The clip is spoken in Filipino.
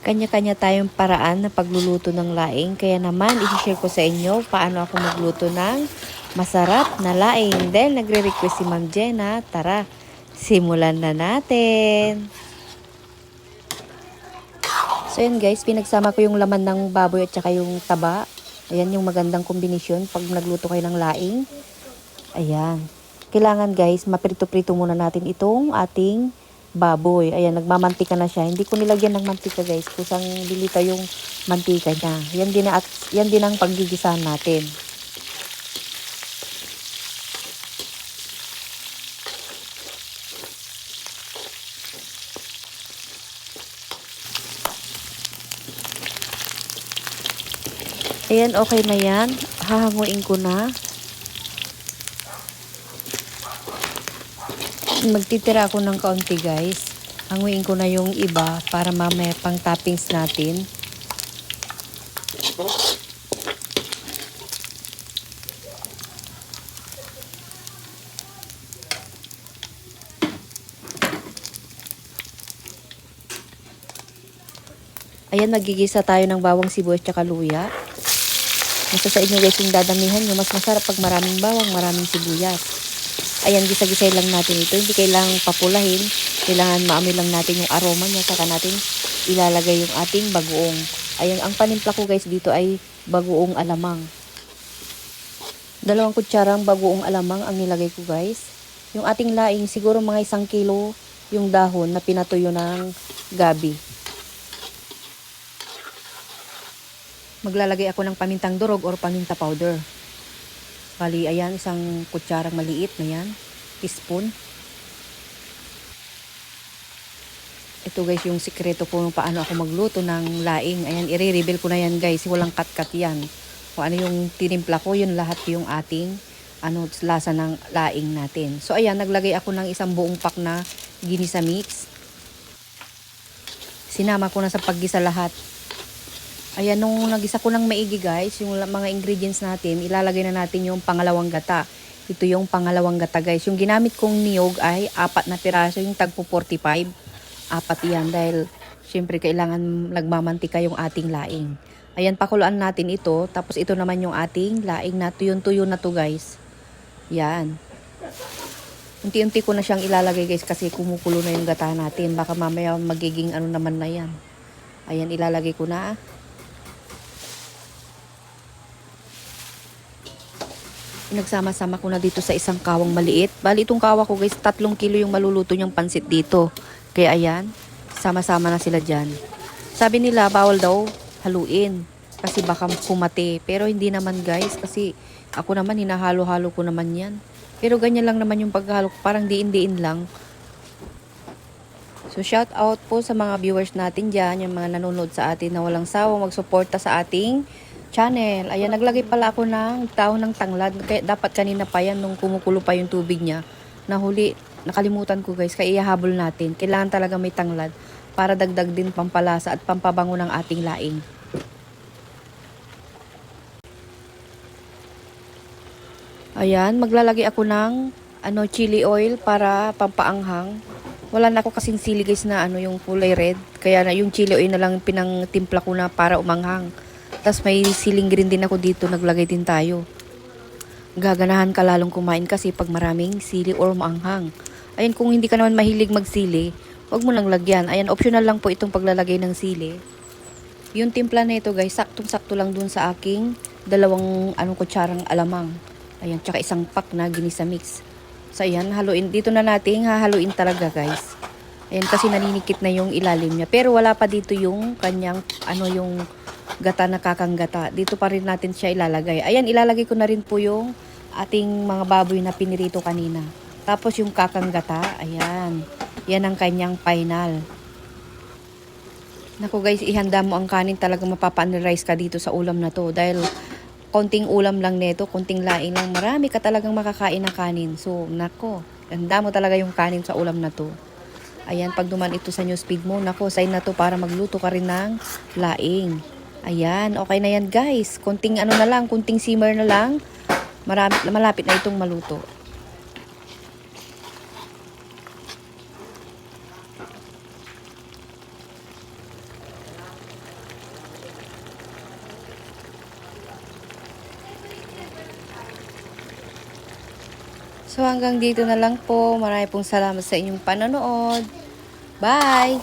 Kanya-kanya tayong paraan na pagluluto ng laing. Kaya naman, i-share ko sa inyo paano ako magluto ng masarap na laing. Dahil nagre-request si Ma'am Jenna, tara, simulan na natin. So yan guys, pinagsama ko yung laman ng baboy at saka yung taba. Ayan yung magandang kombinasyon pag nagluto kayo ng laing. Ayan. Kailangan guys, maprito-prito muna natin itong ating baboy. Ayan, nagmamantika na siya. Hindi ko nilagyan ng mantika guys. Kusang dilita yung mantika niya. Yan din ang paggigisahan natin. Ayan, okay na yan. Hahanguin ko na. Magtitira ako ng kaunti guys. Hanguin ko na yung iba para mamaya pang toppings natin. Ayan, magigisa tayo ng bawang sibuyas at luya. Nasa sa inyo guys yung dadamihan nyo. Mas masarap pag maraming bawang, maraming sibuyas. Ayan, gisa-gisay lang natin ito. Hindi kailangang papulahin. Kailangan maamoy lang natin yung aroma niya. Saka natin ilalagay yung ating bagoong. Ayan, ang panimpla ko guys dito ay bagoong alamang. 2 kutsarang bagoong alamang ang nilagay ko guys. Yung ating laing, siguro mga 1 kilo yung dahon na pinatuyo ng gabi. Maglalagay ako ng pamintang durog or paminta powder. Bali, ayan, 1 kutsarang maliit na yan. Teaspoon. Ito guys, yung sikreto ko paano ako magluto ng laing. Ayan, i-reveal ko na yan guys. Walang cut-cut yan. Kung ano yung tinimpla ko, yun lahat yung ating lasa ng laing natin. So ayan, naglagay ako ng 1 buong pack na ginisa mix. Sinama ko na sa paggisa lahat. Ayan, nung nagisa ko ng maigi guys, yung mga ingredients natin, ilalagay na natin yung pangalawang gata. Ito yung pangalawang gata guys. Yung ginamit kong niyog ay 4 na piraso, yung tagpo 45. 4 yan dahil syempre kailangan nagmamantika yung ating laing. Ayan, pakuluan natin ito. Tapos ito naman yung ating laing na tuyo na to guys. Yan. Unti-unti ko na siyang ilalagay guys kasi kumukulo na yung gata natin. Baka mamaya magiging ano naman na yan. Ayan, ilalagay ko na. Nagsama-sama ko na dito sa 1 kawang maliit. Bali itong kawa ko guys, 3 kilo yung maluluto niyang pansit dito. Kaya ayan, sama-sama na sila dyan. Sabi nila bawal daw haluin kasi baka kumate. Pero hindi naman guys kasi ako naman hinahalo-halo ko naman yan. Pero ganyan lang naman yung paghalo ko, parang diin-diin lang. So shout out po sa mga viewers natin dyan, yung mga nanonood sa atin na walang sawa magsuporta sa ating channel. Ayan, naglagay pala ako ng dahon ng tanglad. Kaya dapat kanina pa yan nung kumukulo pa yung tubig niya. Nahuli, nakalimutan ko guys. Kaya ihahabol natin. Kailangan talaga may tanglad para dagdag din pampalasa at pampabango ng ating laing. Ayan, maglalagay ako ng chili oil para pampaanghang. Wala na ako kasing sili guys na yung kulay red. Kaya na yung chili oil na lang pinangtimpla ko na para umanghang. Tapos may siling green din ako dito, naglagay din tayo. Gaganahan ka lalong kumain kasi pag maraming sili or maanghang. Ayan, kung hindi ka naman mahilig magsili, wag mo lang lagyan. Ayan, optional lang po itong paglalagay ng sili. Yung timpla na ito guys, saktong-sakto lang dun sa aking 2 kutsarang alamang. Ayan, tsaka 1 pack na ginisa mix. So ayan, haluin. Dito na natin hahaluin talaga guys. Ayan, kasi naninikit na yung ilalim niya. Pero wala pa dito yung kanyang yung gata na kakanggata. Dito pa rin natin siya ilalagay. Ayan, ilalagay ko na rin po yung ating mga baboy na pinirito kanina. Tapos yung kakanggata, ayan. Yan ang kanyang final. Naku guys, ihanda mo ang kanin, talagang mapapa-rice ka dito sa ulam na to. Dahil konting ulam lang nito, konting laing lang. Marami ka talagang makakain ng kanin. So, nako, handa mo talaga yung kanin sa ulam na to. Ayan, pag duman ito sa newsfeed mo, nako, sign na to para magluto ka rin ng laing. Ayan, okay na yan guys. Kunting na lang, kunting simmer na lang. Malapit na itong maluto. So hanggang dito na lang po. Marami pong salamat sa inyong panonood. Bye!